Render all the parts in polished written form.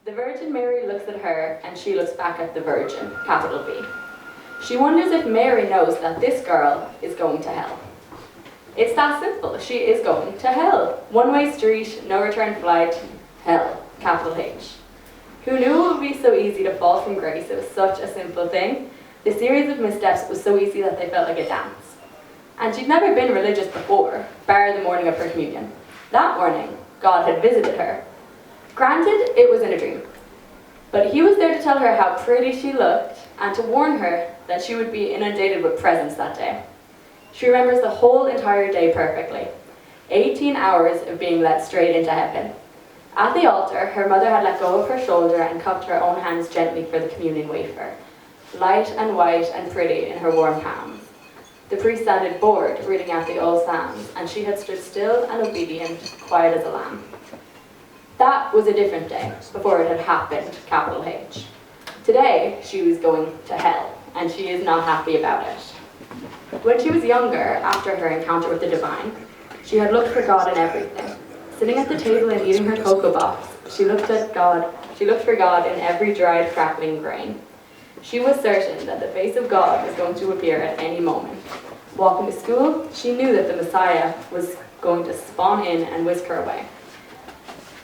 The Virgin Mary looks at her and she looks back at the Virgin, capital V. She wonders if Mary knows that this girl is going to hell. It's that simple. She is going to hell. One-way street, no return flight, hell, capital H. Who knew it would be so easy to fall from grace? It was such a simple thing. The series of missteps was so easy that they felt like a dance. And she'd never been religious before, bar the morning of her communion. That morning, God had visited her. Granted, it was in a dream. But he was there to tell her how pretty she looked and to warn her that she would be inundated with presents that day. She remembers the whole entire day perfectly. 18 hours of being led straight into heaven. At the altar, her mother had let go of her shoulder and cupped her own hands gently for the communion wafer, light and white and pretty in her warm palms. The priest sounded bored, reading out the old psalms, and she had stood still and obedient, quiet as a lamb. That was a different day, before it had happened, capital H. Today, she was going to hell, and she is not happy about it. When she was younger, after her encounter with the divine, she had looked for God in everything. Sitting at the table and eating her cocoa box, she looked for God in every dried, crackling grain. She was certain that the face of God was going to appear at any moment. Walking to school, she knew that the Messiah was going to spawn in and whisk her away.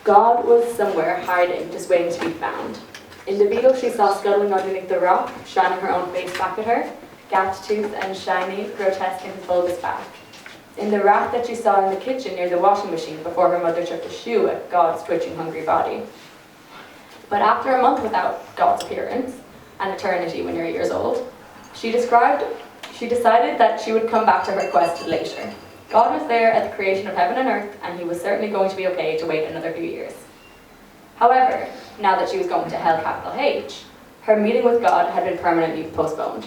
God was somewhere hiding, just waiting to be found. In the beetle she saw scuttling underneath the rock, shining her own face back at her, gapped tooth and shiny, grotesque in his bulbous back. In the rat that she saw in the kitchen near the washing machine before her mother took a shoe at God's twitching, hungry body. But after a month without God's appearance, an eternity when you're 8 years old, she decided that she would come back to her quest later. God was there at the creation of heaven and earth, and he was certainly going to be okay to wait another few years. However, now that she was going to hell, capital H, her meeting with God had been permanently postponed.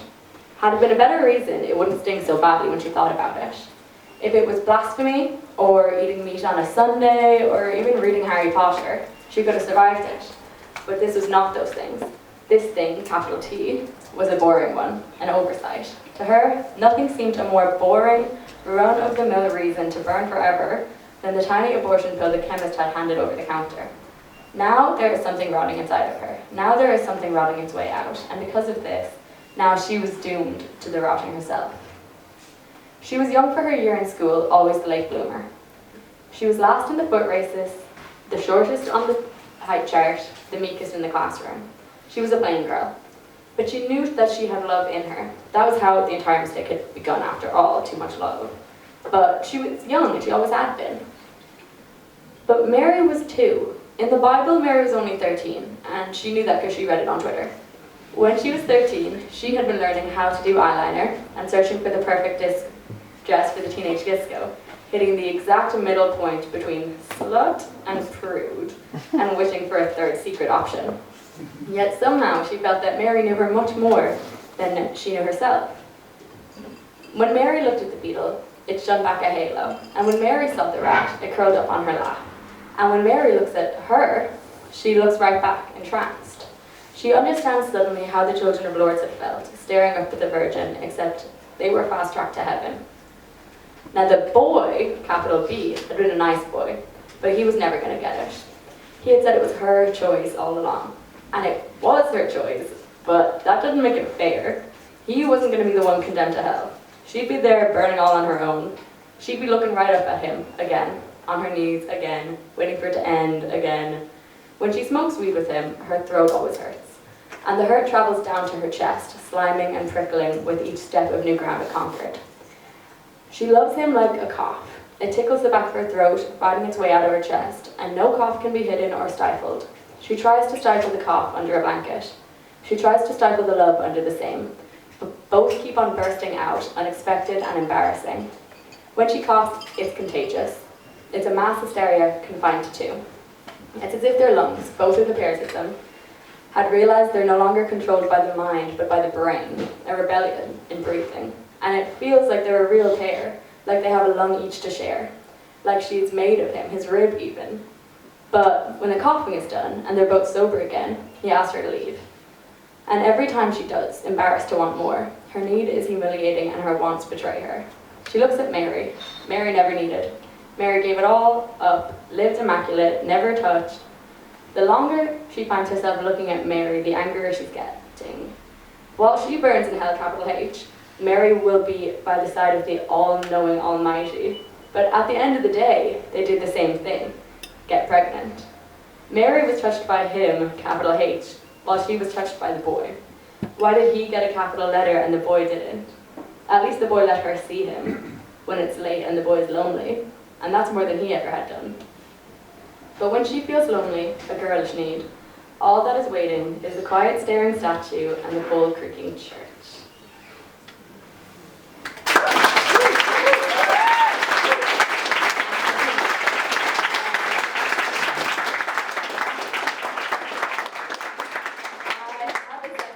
Had it been a better reason, it wouldn't sting so badly when she thought about it. If it was blasphemy, or eating meat on a Sunday, or even reading Harry Potter, she could have survived it. But this was not those things. This thing, capital T, was a boring one, an oversight. To her, nothing seemed a more boring, run-of-the-mill reason to burn forever than the tiny abortion pill the chemist had handed over the counter. Now there is something rotting inside of her. Now there is something rotting its way out, and because of this, now she was doomed to the rotting herself. She was young for her year in school, always the late bloomer. She was last in the foot races, the shortest on the height chart, the meekest in the classroom. She was a plain girl. But she knew that she had love in her. That was how the entire mistake had begun after all, too much love. But she was young, and she always had been. But Mary was 2. In the Bible, Mary was only 13, and she knew that because she read it on Twitter. When she was 13, she had been learning how to do eyeliner and searching for the perfect dress for the teenage disco, hitting the exact middle point between slut and prude, and wishing for a third secret option. Yet somehow she felt that Mary knew her much more than she knew herself. When Mary looked at the beetle, it shone back a halo, and when Mary saw the rat, it curled up on her lap. And when Mary looks at her, she looks right back, entranced. She understands suddenly how the children of Lords had felt, staring up at the Virgin, except they were fast-tracked to heaven. Now the boy, capital B, had been a nice boy, but he was never going to get it. He had said it was her choice all along. And it was her choice, but that didn't make it fair. He wasn't going to be the one condemned to hell. She'd be there burning all on her own. She'd be looking right up at him again, on her knees again, waiting for it to end again. When she smokes weed with him, her throat always hurts. And the hurt travels down to her chest, sliming and prickling with each step of new ground it conquered. She loves him like a cough. It tickles the back of her throat, fighting its way out of her chest, and no cough can be hidden or stifled. She tries to stifle the cough under a blanket. She tries to stifle the love under the same. But both keep on bursting out, unexpected and embarrassing. When she coughs, it's contagious. It's a mass hysteria confined to 2. It's as if their lungs, both of the pairs of them, had realized they're no longer controlled by the mind, but by the brain, a rebellion in breathing. And it feels like they're a real pair, like they have a lung each to share, like she's made of him, his rib even. But when the coughing is done, and they're both sober again, he asks her to leave. And every time she does, embarrassed to want more, her need is humiliating and her wants betray her. She looks at Mary. Mary never needed. Mary gave it all up, lived immaculate, never touched. The longer she finds herself looking at Mary, the angrier she's getting. While she burns in hell, capital H, Mary will be by the side of the all-knowing Almighty. But at the end of the day, they did the same thing, get pregnant. Mary was touched by him, capital H, while she was touched by the boy. Why did he get a capital letter and the boy didn't? At least the boy let her see him when it's late and the boy is lonely, and that's more than he ever had done. But when she feels lonely, a girlish need, all that is waiting is the quiet staring statue and the full creaking church.